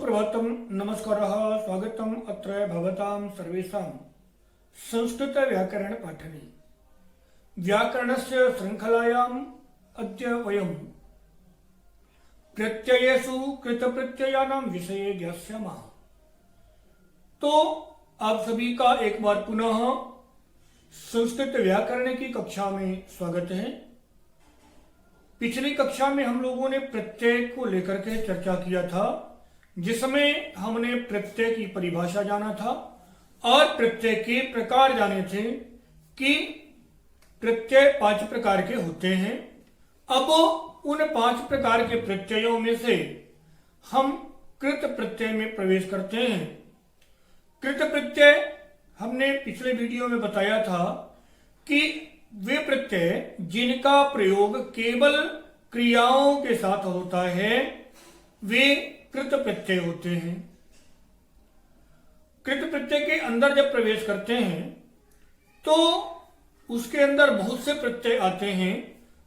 सुप्रभातम नमस्कारः स्वागतम अत्र भवतां सर्वेषां संस्कृत व्याकरण पाठने व्याकरणस्य श्रृंखलायाम् अद्य वयं प्रत्ययेषु कृतप्रत्ययानां विषये ज्ञास्यामः। तो आप सभी का एक बार पुनः संस्कृत व्याकरण की कक्षा में स्वागत है। पिछली कक्षा में हम लोगों ने प्रत्यय को लेकर के चर्चा किया था, जिसमें हमने प्रत्यय की परिभाषा जाना था और प्रत्यय के प्रकार जाने थे कि प्रत्यय 5 प्रकार के होते हैं। अब उन 5 प्रकार के प्रत्ययों में से हम कृत प्रत्यय में प्रवेश करते हैं। कृत प्रत्यय हमने पिछले वीडियो में बताया था कि वे प्रत्यय जिनका प्रयोग केवल क्रियाओं के साथ होता है वे कृत प्रत्यय होते हैं। कृत प्रत्यय के अंदर जब प्रवेश करते हैं तो उसके अंदर बहुत से प्रत्यय आते हैं।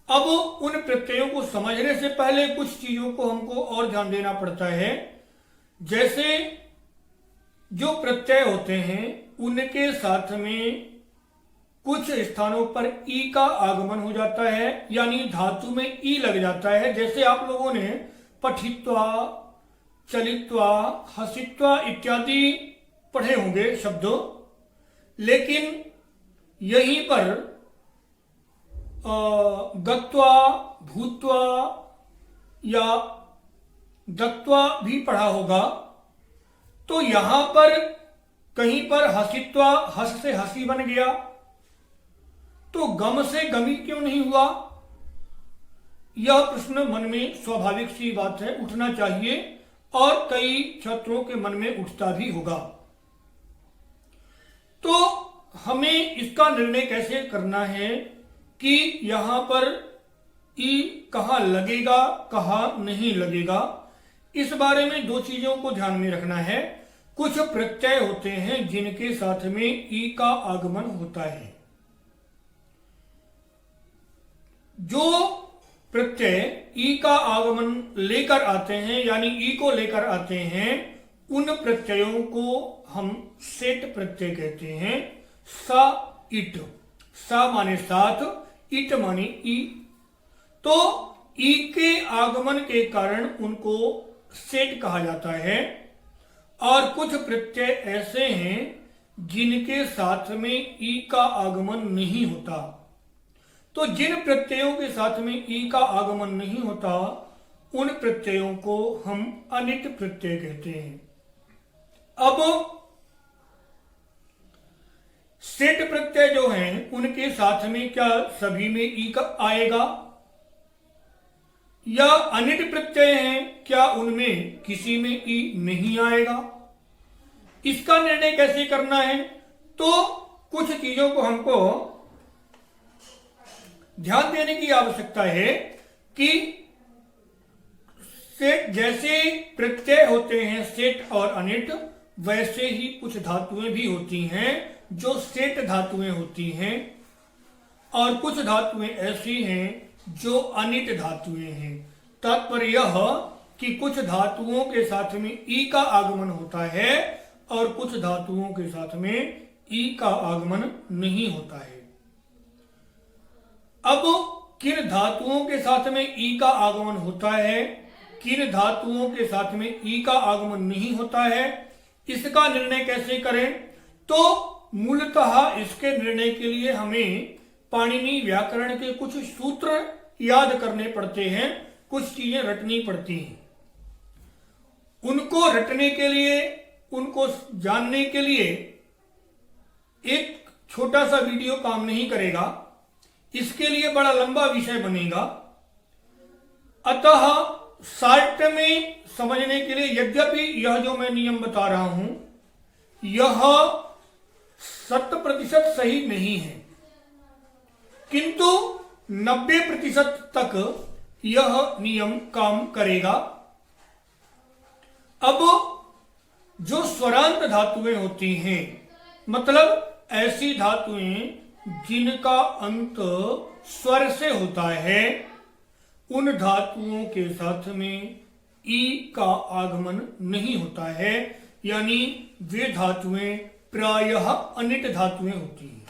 अब उन प्रत्ययों को समझने से पहले कुछ चीजों को हमको और ध्यान देना पड़ता है। जैसे जो प्रत्यय होते हैं उनके साथ में कुछ स्थानों पर ई का आगमन हो जाता है, यानी धातु में ई लग जाता है। जैसे आप लोगों ने पठित्वा, चलित्वा, हसित्वा इत्यादि पढ़े होंगे शब्द, लेकिन यहीं पर गत्वा, भूत्वा या दत्वा भी पढ़ा होगा। तो यहां पर कहीं पर हसित्वा, हस से हसी बन गया, तो गम से गमी क्यों नहीं हुआ? यह प्रश्न मन में स्वाभाविक सी बात है, उठना चाहिए और कई छात्रों के मन में उठता भी होगा। तो हमें इसका निर्णय कैसे करना है कि यहां पर ई कहां लगेगा, कहां नहीं लगेगा, इस बारे में 2 चीजों को ध्यान में रखना है। कुछ प्रत्यय होते हैं जिनके साथ में ई का आगमन होता है। जो प्रत्यय ई का आगमन लेकर आते हैं, यानी ई को लेकर आते हैं, उन प्रत्ययों को हम सेट प्रत्यय कहते हैं। सा इट, सा माने साथ, इट माने ई। तो ई के आगमन के कारण उनको सेट कहा जाता है। और कुछ प्रत्यय ऐसे हैं जिनके साथ में ई का आगमन नहीं होता। तो जिन प्रत्ययों के साथ में ई का आगमन नहीं होता उन प्रत्ययों को हम अनिट प्रत्यय कहते हैं। अब सेट प्रत्यय जो हैं उनके साथ में क्या सभी में ई का आएगा, या अनिट प्रत्यय हैं क्या उनमें किसी में ई नहीं आएगा? इसका निर्णय कैसे करना है? तो कुछ चीजों को हमको ध्यान देने की आवश्यकता है कि सेट जैसे प्रत्यय होते हैं सेट और अनिट, वैसे ही कुछ धातुएं भी होती हैं जो सेट धातुएं होती हैं, और कुछ धातुएं ऐसी हैं जो अनिट धातुएं हैं। तात्पर्य यह कि कुछ धातुओं के साथ में ई का आगमन होता है और कुछ धातुओं के साथ में ई का आगमन नहीं होता है। अब किन धातुओं के साथ में ई का आगमन होता है, किन धातुओं के साथ में ई का आगमन नहीं होता है, इसका निर्णय कैसे करें? तो मूलतः इसके निर्णय के लिए हमें पाणिनि व्याकरण के कुछ सूत्र याद करने पड़ते हैं, कुछ चीजें रटनी पड़ती हैं। उनको रटने के लिए, उनको जानने के लिए एक छोटा सा वीडियो काम नहीं करेगा, इसके लिए बड़ा लंबा विषय बनेगा। अतः शॉर्ट में समझने के लिए, यद्यपि यह जो मैं नियम बता रहा हूं यह 100% सही नहीं है, किंतु 90% तक यह नियम काम करेगा। अब जो स्वरांत धातुएं होती हैं, मतलब ऐसी धातुएं जिनका अंत स्वर से होता है, उन धातुओं के साथ में ई का आगमन नहीं होता है, यानी वे धातुएं प्रायः अनिट धातुएं होती हैं।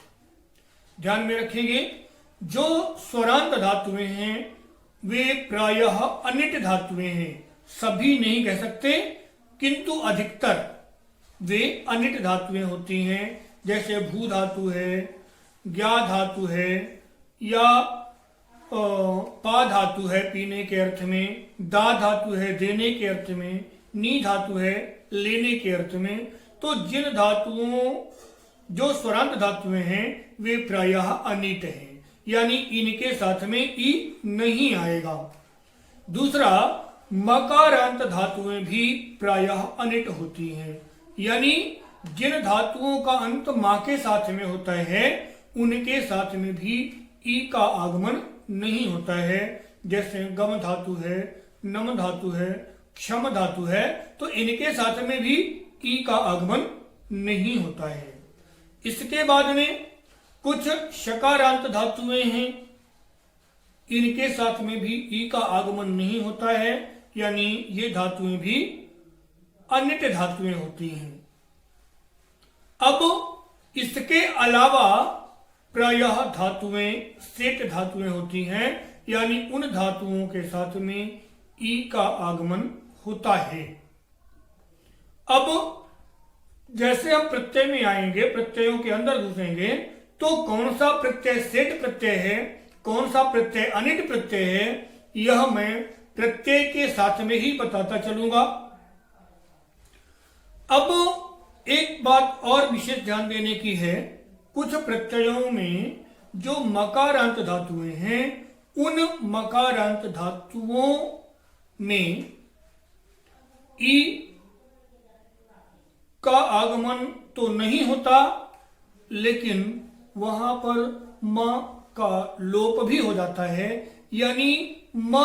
ध्यान में रखेंगे, जो स्वरांत धातुएं हैं वे प्रायः अनिट धातुएं हैं, सभी नहीं कह सकते किंतु अधिकतर वे अनिट धातुएं होती हैं। जैसे भू धातु है, ज्ञा धातु है, या पा धातु है पीने के अर्थ में, दा धातु है देने के अर्थ में, नी धातु है लेने के अर्थ में। तो जिन धातुओं जो स्वरांत धातुएं हैं वे प्रायः अनिट हैं, यानी इनके साथ में ई नहीं आएगा। दूसरा, मकारांत धातुएं भी प्रायः अनिट होती हैं, यानी जिन धातुओं का अंत मा के साथ में होता है उनके साथ में भी ई का आगमन नहीं होता है। जैसे गम धातु है, नम धातु है, क्षम धातु है, तो इनके साथ में भी ई का आगमन नहीं होता है। इसके बाद में कुछ शकारांत धातुएं हैं, इनके साथ में भी ई का आगमन नहीं होता है, यानी ये धातुएं भी अनिट धातुएं होती हैं। अब इसके अलावा प्रायः धातुएं सेट धातुएं होती हैं, यानी उन धातुओं के साथ में ई का आगमन होता है। अब जैसे हम प्रत्यय में आएंगे, प्रत्ययों के अंदर घुसेंगे, तो कौन सा प्रत्यय सेट प्रत्यय है, कौन सा प्रत्यय अनिट प्रत्यय है, यह मैं प्रत्यय के साथ में ही बताता चलूंगा। अब एक बात और विशेष ध्यान देने की है, कुछ प्रत्ययों में जो मकारांत धातुएं हैं उन मकारांत धातुओं में ई का आगमन तो नहीं होता, लेकिन वहां पर म का लोप भी हो जाता है, यानी म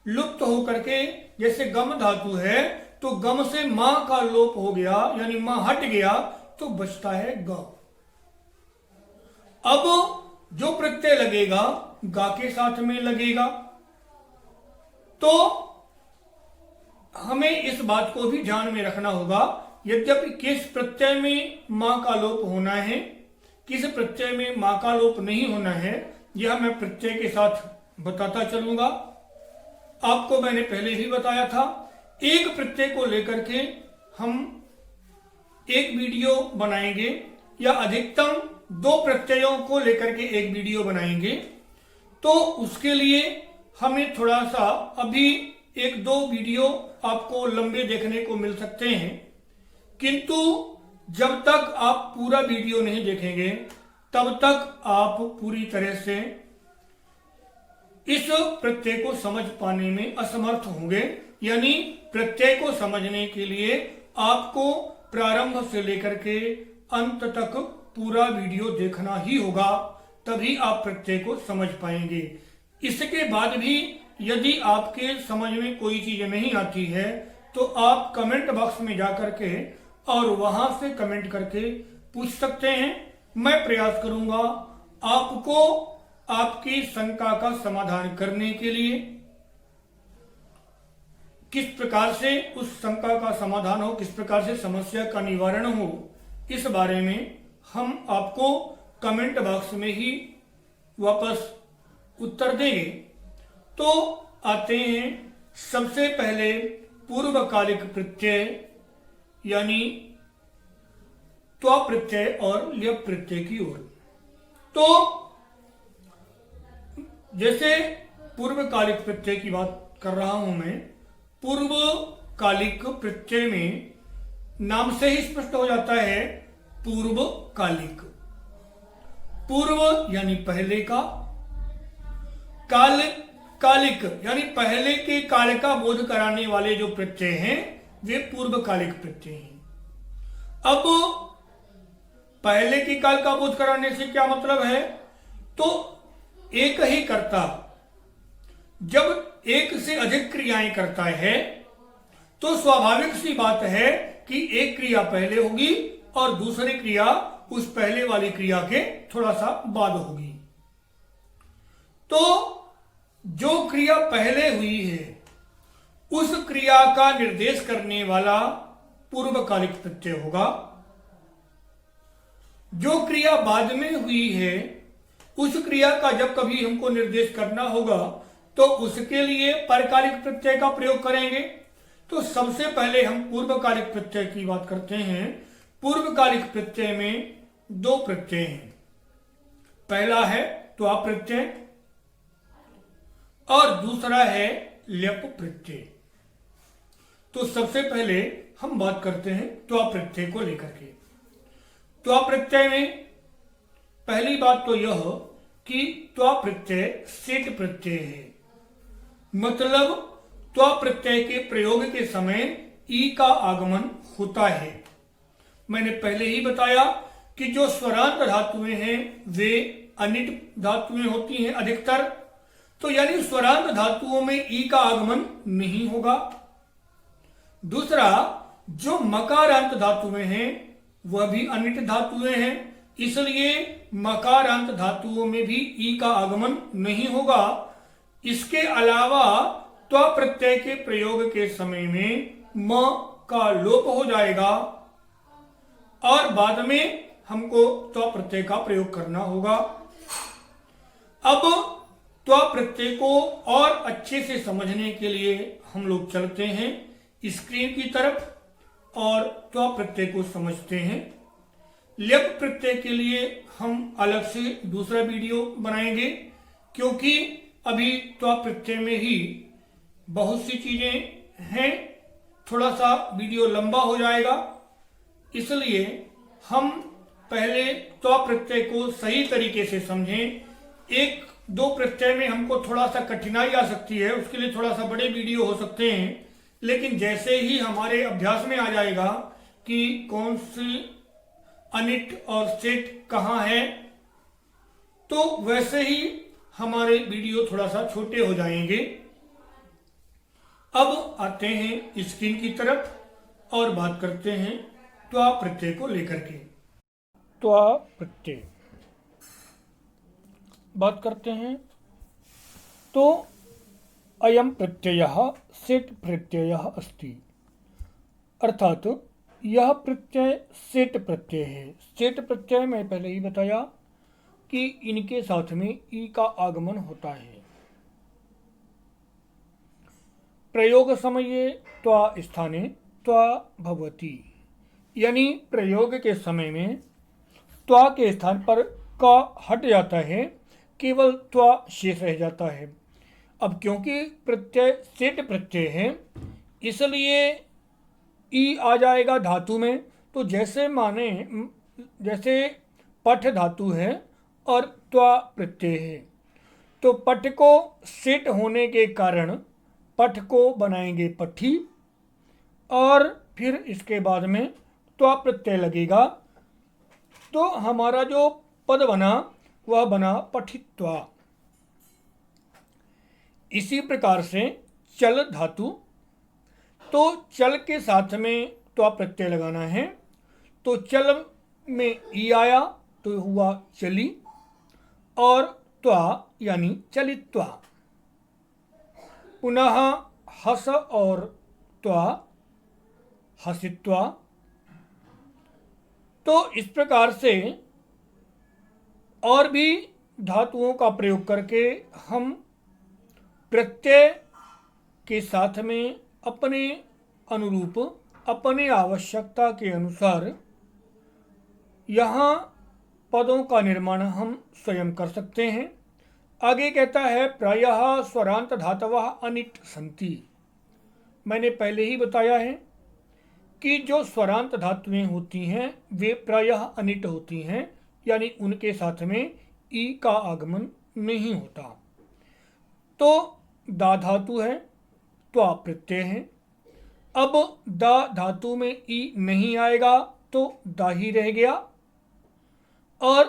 लुप्त होकर के, जैसे गम धातु है तो गम से म का लोप हो गया, यानी म हट गया तो बचता है ग। अब जो प्रत्यय लगेगा गा के साथ में लगेगा, तो हमें इस बात को भी ध्यान में रखना होगा, यद्यपि किस प्रत्यय में मां का लोप होना है, किस प्रत्यय में मां का लोप नहीं होना है, यह मैं प्रत्यय के साथ बताता चलूंगा। आपको मैंने पहले भी बताया था, एक प्रत्यय को लेकर के हम एक वीडियो बनाएंगे, या अधिकतम 2 प्रत्ययों को लेकर के एक वीडियो बनाएंगे। तो उसके लिए हमें थोड़ा सा अभी 1-2 वीडियो आपको लंबे देखने को मिल सकते हैं, किंतु जब तक आप पूरा वीडियो नहीं देखेंगे तब तक आप पूरी तरह से इस प्रत्यय को समझ पाने में असमर्थ होंगे। यानी प्रत्यय को समझने के लिए आपको प्रारंभ से लेकर के अंत तक पूरा वीडियो देखना ही होगा, तभी आप प्रत्यय को समझ पाएंगे। इसके बाद भी यदि आपके समझ में कोई चीज नहीं आती है तो आप कमेंट बॉक्स में जाकर के और वहां से कमेंट करके पूछ सकते हैं। मैं प्रयास करूंगा आपको आपकी शंका का समाधान करने के लिए। किस प्रकार से उस शंका का समाधान हो, किस प्रकार से समस्या का निवारण हो, इस बारे में हम आपको कमेंट बॉक्स में ही वापस उत्तर देंगे। तो आते हैं सबसे पहले पूर्वकालिक प्रत्यय यानी त्वा प्रत्यय और ल्यप प्रत्यय की ओर। तो जैसे पूर्वकालिक प्रत्यय की बात कर रहा हूं मैं, पूर्वकालिक प्रत्यय में नाम से ही स्पष्ट हो जाता है पूर्वकालिक। पूर्व यानी पहले का, काल कालिक यानी पहले के काल का बोध कराने वाले जो प्रत्यय हैं वे पूर्वकालिक प्रत्यय हैं। अब पहले के काल का बोध कराने से क्या मतलब है, तो एक ही कर्ता जब एक से अधिक क्रियाएं करता है तो स्वाभाविक सी बात है कि एक क्रिया पहले होगी और दूसरी क्रिया उस पहले वाली क्रिया के थोड़ा सा बाद होगी। तो जो क्रिया पहले हुई है उस क्रिया का निर्देश करने वाला पूर्वकालिक प्रत्यय होगा। जो क्रिया बाद में हुई है उस क्रिया का जब कभी हमको निर्देश करना होगा तो उसके लिए परकालिक प्रत्यय का प्रयोग करेंगे। तो सबसे पहले हम पूर्वकालिक प्रत्यय की बात करते हैं। पूर्वकालिक प्रत्यय में दो प्रत्यय हैं। पहला है त्वा प्रत्यय और दूसरा है ल्यप प्रत्यय। तो सबसे पहले हम बात करते हैं त्वा प्रत्यय को लेकर के। त्वा प्रत्यय में पहली बात तो यह कि त्वा प्रत्यय सेट प्रत्यय है, मतलब त्वा प्रत्यय के प्रयोग के समय ई का आगमन होता है। मैंने पहले ही बताया कि जो स्वरांत धातुएं हैं वे अनिट धातुएं होती हैं अधिकतर, तो यानी स्वरांत धातुओं में ई का आगमन नहीं होगा। दूसरा, जो मकारांत धातुएं हैं वह भी अनिट धातुएं हैं, इसलिए मकारांत धातुओं में भी ई का आगमन नहीं होगा। इसके अलावा त्वा प्रत्यय के प्रयोग के समय में म का लोप हो जाएगा और बाद में हमको त्वा प्रत्यय का प्रयोग करना होगा। अब त्वा प्रत्यय को और अच्छे से समझने के लिए हम लोग चलते हैं स्क्रीन की तरफ और त्वा प्रत्यय को समझते हैं। ल्यप प्रत्यय के लिए हम अलग से दूसरा वीडियो बनाएंगे, क्योंकि अभी त्वा प्रत्यय में ही बहुत सी चीजें हैं, थोड़ा सा वीडियो लंबा हो जाएगा। इसलिए हम पहले त्वा प्रत्यय को सही तरीके से समझें। एक दो प्रत्यय में हमको थोड़ा सा कठिनाई आ सकती है, उसके लिए थोड़ा सा बड़े वीडियो हो सकते हैं, लेकिन जैसे ही हमारे अभ्यास में आ जाएगा कि कौन सी अनिट और सेट कहाँ है, तो वैसे ही हमारे वीडियो थोड़ा सा छोटे हो जाएंगे। अब आते हैं स्क्रीन की तरफ और बात करते हैं त्वा प्रत्यय को लेकर के। त्वा प्रत्यय बात करते हैं तो अयम प्रत्ययः सेट प्रत्ययः अस्ति, अर्थात यह प्रत्यय सेट प्रत्यय है। सेट प्रत्यय में पहले ही बताया कि इनके साथ में ई का आगमन होता है। प्रयोग समये त्वा स्थाने त्वा भवति, यानी प्रयोग के समय में त्वा के स्थान पर का हट जाता है, केवल त्वा शेष रह जाता है। अब क्योंकि प्रत्यय सेट प्रत्यय है इसलिए ई आ जाएगा धातु में। तो जैसे माने जैसे पठ धातु है और त्वा प्रत्यय है, तो पठ को सेट होने के कारण पठ को बनाएंगे पठी और फिर इसके बाद में त्वा प्रत्यय लगेगा, तो हमारा जो पद बना वह बना पठित्वा। इसी प्रकार से चल धातु, तो चल के साथ में त्वा प्रत्यय लगाना है। तो चल में ई आया तो हुआ चली और त्वा यानी चलित्वा। पुनः हस और त्वा हसित्वा। तो इस प्रकार से और भी धातुओं का प्रयोग करके हम प्रत्यय के साथ में अपने अनुरूप अपने आवश्यकता के अनुसार यहाँ पदों का निर्माण हम स्वयं कर सकते हैं। आगे कहता है प्रायः स्वरांत धातवः अनिट सन्ति। मैंने पहले ही बताया है कि जो स्वरांत धातुएं होती हैं वे प्रायः अनिट होती हैं, यानी उनके साथ में ई का आगमन नहीं होता। तो दा धातु है, त्वा प्रत्यय है। अब दा धातु में ई नहीं आएगा तो दा ही रह गया और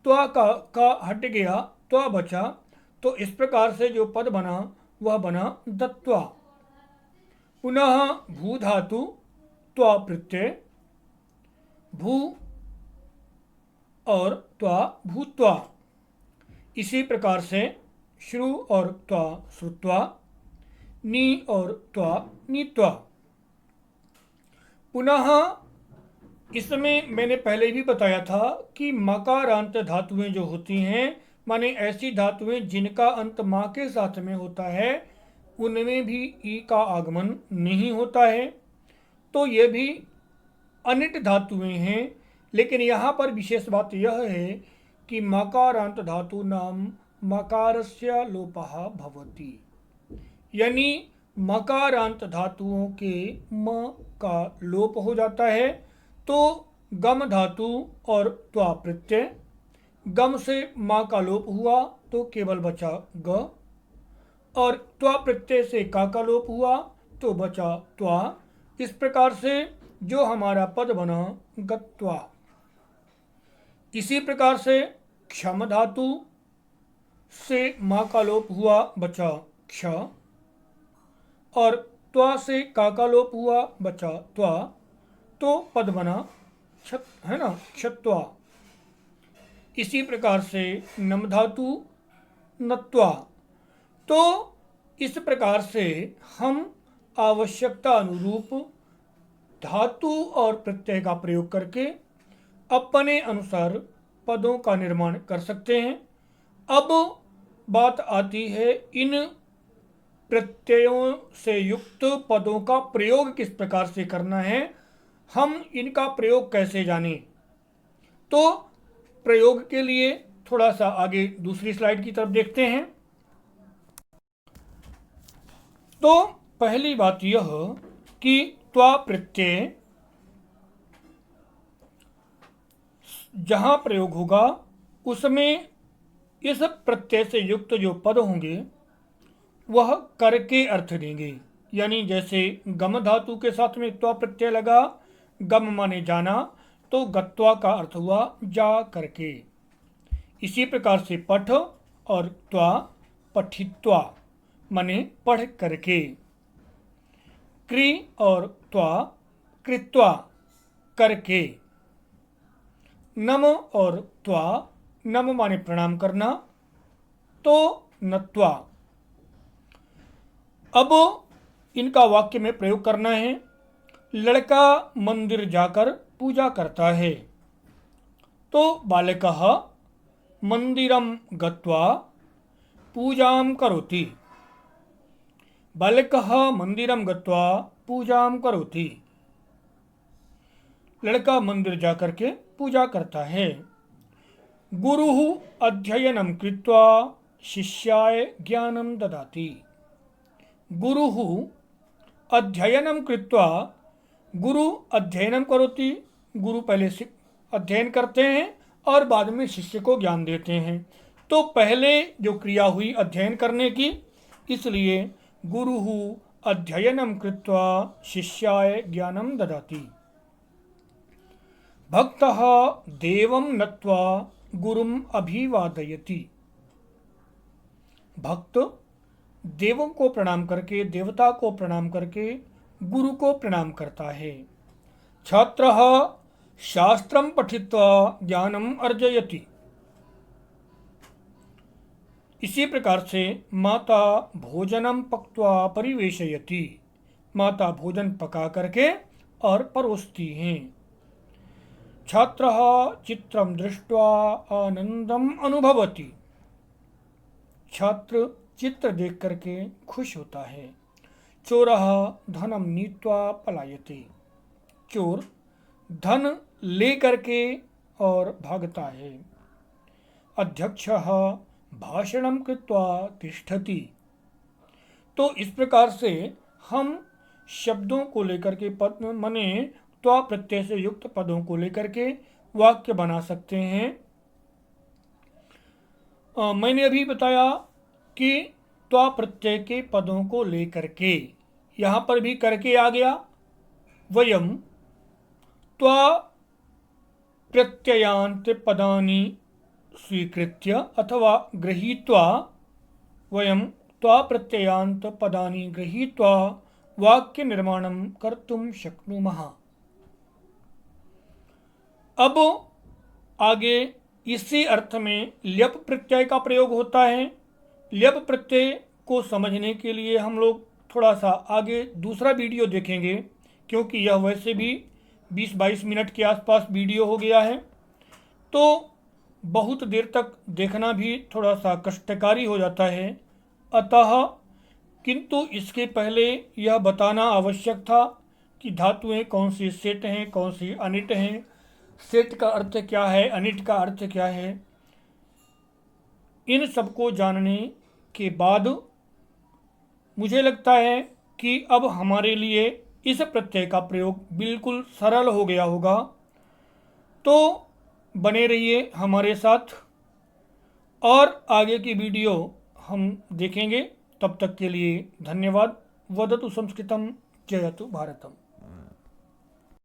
त्वा का हट गया, त्वा बचा। तो इस प्रकार से जो पद बना वह बना दत्वा। पुनः भू धातु त्वा प्रत्यय, भू और त्वा भूत्वा। इसी प्रकार से श्रु और त्वा श्रुत्वा। नी और त्वा, नीत्वा। पुनः इसमें मैंने पहले भी बताया था कि मकारांत धातुएं जो होती हैं, माने ऐसी धातुएं जिनका अंत माँ के साथ में होता है, उनमें भी ई का आगमन नहीं होता है। तो ये भी अनिट धातुएं हैं, लेकिन यहाँ पर विशेष बात यह है कि मकारांत धातु नाम मकारस्य लोपः भवति, यानी मकारांत धातुओं के म का लोप हो जाता है। तो गम धातु और त्वा प्रत्यय, गम से माँ का लोप हुआ तो केवल बचा ग, और त्वा प्रत्यय से का लोप हुआ तो बचा त्वा। इस प्रकार से जो हमारा पद बना गत्वा। इसी प्रकार से क्षम धातु से माँ का लोप हुआ बचा क्ष, और त्वा से का लोप हुआ बचा त्वा, तो पद बना क्षत, है ना, क्षत्वा। इसी प्रकार से नम धातु नत्वा। तो इस प्रकार से हम आवश्यकता अनुरूप धातु और प्रत्यय का प्रयोग करके अपने अनुसार पदों का निर्माण कर सकते हैं। अब बात आती है इन प्रत्ययों से युक्त पदों का प्रयोग किस प्रकार से करना है, हम इनका प्रयोग कैसे जानें। तो प्रयोग के लिए थोड़ा सा आगे दूसरी स्लाइड की तरफ देखते हैं। तो पहली बात यह कि त्वा प्रत्यय जहां प्रयोग होगा उसमें इस प्रत्यय से युक्त जो पद होंगे वह कर के अर्थ देंगे। यानी जैसे गम धातु के साथ में त्वा प्रत्यय लगा, गम माने जाना, तो गत्वा का अर्थ हुआ जा करके। इसी प्रकार से पठ और त्वा पठित्वा माने पढ़ करके। क्रि और त्वा कृत्वा करके। नम और त्वा, नम माने प्रणाम करना, तो नत्वा। अब इनका वाक्य में प्रयोग करना है। लड़का मंदिर जाकर पूजा करता है, तो बालकः मंदिरं गत्वा पूजां करोति। बालकः मंदिरं गत्वा पूजां करोति। लड़का मंदिर जाकर के पूजा करता है। गुरुः अध्ययनं कृत्वा शिष्याय ज्ञानं ददाति। गुरुः अध्ययनं कृत्वा, गुरु अध्ययनं करोति, गुरु पहले अध्ययन करते हैं और बाद में शिष्य को ज्ञान देते हैं। तो पहले जो क्रिया हुई अध्ययन करने की, इसलिए गुरुः अध्ययनं कृत्वा शिष्याय ज्ञानं ददाति। भक्तः देवं नत्वा गुरुम् अभिवादयति। भक्त देवों को प्रणाम करके, देवता को प्रणाम करके गुरु को प्रणाम करता है। छात्रः शास्त्रं पठित्वा ज्ञानम् अर्जयति। इसी प्रकार से माता भोजनम पक्त्वा परिवेशयति। माता भोजन पका करके और परोसती हैं। छात्रः चित्रं दृष्ट्वा आनंदम अनुभवति। छात्र चित्र देख करके खुश होता है। चोरः धनम नीत्वा पलायते। चोर धन ले करके और भागता है। अध्यक्षः भाषणं कृत्वा तिष्ठति। तो इस प्रकार से हम शब्दों को लेकर के पद मने त्वा प्रत्यय से युक्त पदों को लेकर के वाक्य बना सकते हैं। मैंने अभी बताया कि त्वा प्रत्यय के पदों को लेकर के, यहाँ पर भी करके आ गया। वयम त्वा प्रत्ययान्त पदानि स्वीकृत्य अथवा गृहीत्वा, वयम त्वा प्रत्ययान्त पदानि गृहीत्वा वाक्य निर्माणं कर्तुं शक्नुमः। अब आगे इसी अर्थ में ल्यप प्रत्यय का प्रयोग होता है। ल्यप प्रत्यय को समझने के लिए हम लोग थोड़ा सा आगे दूसरा वीडियो देखेंगे, क्योंकि यह वैसे भी 20-22 मिनट के आसपास वीडियो हो गया है, तो बहुत देर तक देखना भी थोड़ा सा कष्टकारी हो जाता है। अतः किंतु इसके पहले यह बताना आवश्यक था कि धातुएं कौन सी सेट हैं, कौन सी अनिट हैं, सेट का अर्थ क्या है, अनिट का अर्थ क्या है। इन सबको जानने के बाद मुझे लगता है कि अब हमारे लिए इस प्रत्यय का प्रयोग बिल्कुल सरल हो गया होगा। तो बने रहिए हमारे साथ और आगे की वीडियो हम देखेंगे। तब तक के लिए धन्यवाद। वदतु संस्कृतम, जयतु भारतम।